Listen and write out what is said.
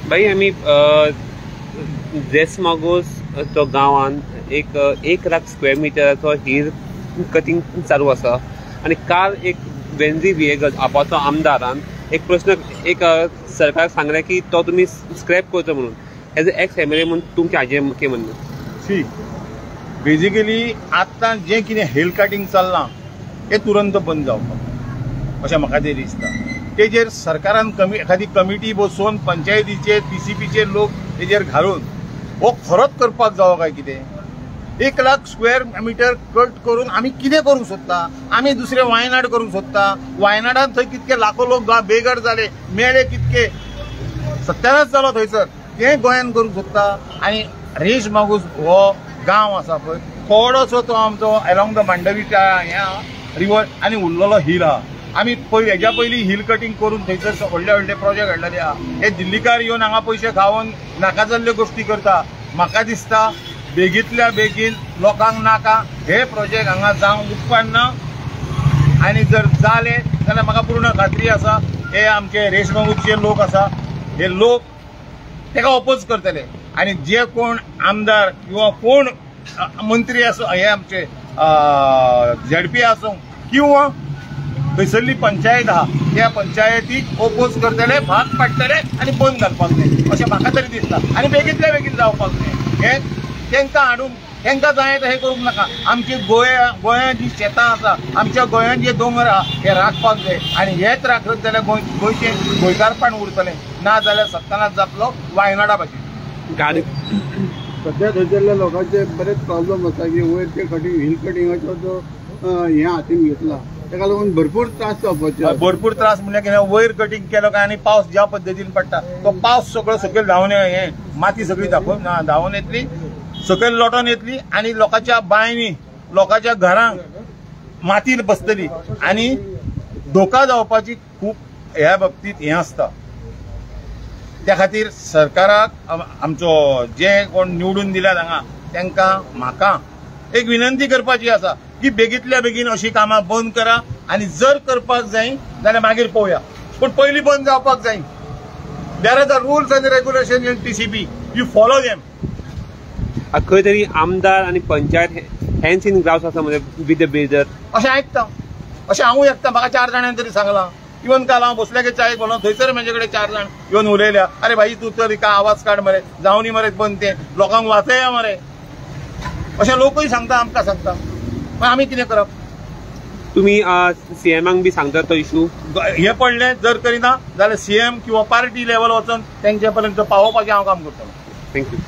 भाई आम्ही रेसमागोस तो गांवान एक 1,00,000 स्क्वेअर मिटराचो हीर कटिंग चालू आसा आणि काल एक वेंझी व्हीएगल आपाचो आमदारान एक प्रश्न सरकार सांगले की तो तुम्ही स्क्रॅप करचो म्हणून. एज अ एक्स एमएलए म्हणून तुमचे हाजेर कितें म्हणणें? सी बेजिकली आतां जें कितें हेल कटिंग चल्लां तें तुरंत बंद जावपाक अशें म्हाका तरी दिसता. तेजेर सरकारान एखादी कमिटी बसोवन पंचायतीचे TCPचे लोक तेजेर घालून हो खरोच करपाक जावो काय कितें. 1,00,000 स्क्वेअर मिटर कट करून आमी कितें करूंक सोदता? आमी दुसरें वायनाड करूंक सोदता. वायनाडान थंय कितके लाखो लोक बेघर जाले, मेळे कितके, सत्यानाश जालो थंयसर. तें गोंयान करूंक सोदता. आनी रेश मागूस हो गांव आसा पळय थोडोसो तो आमचो अलोंग द मांडवी रिवर आनी उरलेलो हिल आहा. आमी हेज्या पयलीं हिल कटिंग करून थंयसर व्हडले व्हडले प्रोजेक्ट हाडलेले आहा. हे दिल्लीकार येवन हांगा पयशे खावन नाका जाल्ल्यो गोश्टी करता. म्हाका दिसता बेगींतल्या बेगीन लोकांक नाका हे प्रोजेक्ट हांगा जावंक उपकारना. आनी जर जाले जाल्यार म्हाका पूर्ण खात्री आसा हे आमचे रेशमागूचे लोक आसा हे लोक तेका ऑपोज करतले. आनी जे कोण आमदार किंवा कोण मंत्री आसूं हे आमचे ZP आसूं किंवा थंयसरली पंचायत आहा त्या पंचायतीक ऑपोज करतले, भाग पाडटले आनी बंद घालपाक जाय अशें म्हाका तरी दिसता. आनी बेगींतल्या बेगीन जावपाक जाय. हे तांकां हाडून तांकां जाय तशें करूंक नाका. आमची गोंयां जी शेतां आसा, आमच्या गोंयान जे दोंगर आहा हे राखपाक जाय. आनी हेच राखत जाल्यार गोंयचें गोंयकारपण उरतलें. ना जाल्यार सत्यानाश जातलो वायनाडा भाशेन. गाडी सध्या थंयसरल्या लोकांचे बरेच प्रॉब्लेम आसा की वयर ते कटिंग हिल कटिंगाचो जो हे हातीन घेतला ताका लागून भरपूर त्रास जावपाचे. भरपूर त्रास म्हणजे कितें वयर कटिंग केलो काय आनी पावस ज्या पद्दतीन पडटा तो पावस सगळो सकयल धांवन हे माती सगळी धांवन येतली, सकयल लोटोन येतली आनी लोकांच्या बांयनी लोकांच्या घरांक माती बसतली आनी धोका जावपाची खूब ह्या बाबतींत हें आसता. त्या खातीर सरकाराक आमचो जे कोण निवडून दिल्यात हांगा तांकां म्हाका एक विनंती करपाची आसा की बेगींतल्या बेगीन अशी कामां बंद करा. आनी जर करपाक जाय जाल्यार मागीर पळोवया, पूण पयलीं बंद जावपाक जाय. There are the rules end regulation in TCP, you follow them. खंय तरी आमदार आणि पंचायत हँड्स इन ग्लाव्स आसा म्हणजे विथ द बिल्डर अशें आयकता, अशें हांवूय आयकता. म्हाका 4 जाणांनी तरी सांगलां. इवन काल हांव बसल्याचे चाळीक बोलो थंयसर म्हजे कडेन 4 जाण येवन उलयल्या. अरे भाई तूं तर का आवाज काड मरे, जावं न्ही मरे बंद तें, लोकांक वाचया मरे अशें लोकूय सांगता, आमकां सांगता. पण आमी कितें करप? तुम्ही CMांक बी सांगता तो इशू हे पडले जर करिना जाल्यार CM किंवा पार्टी लेवल वचून तेंचे पर्यंत पावोवपाचें हांव काम करतलों. थँक्यू.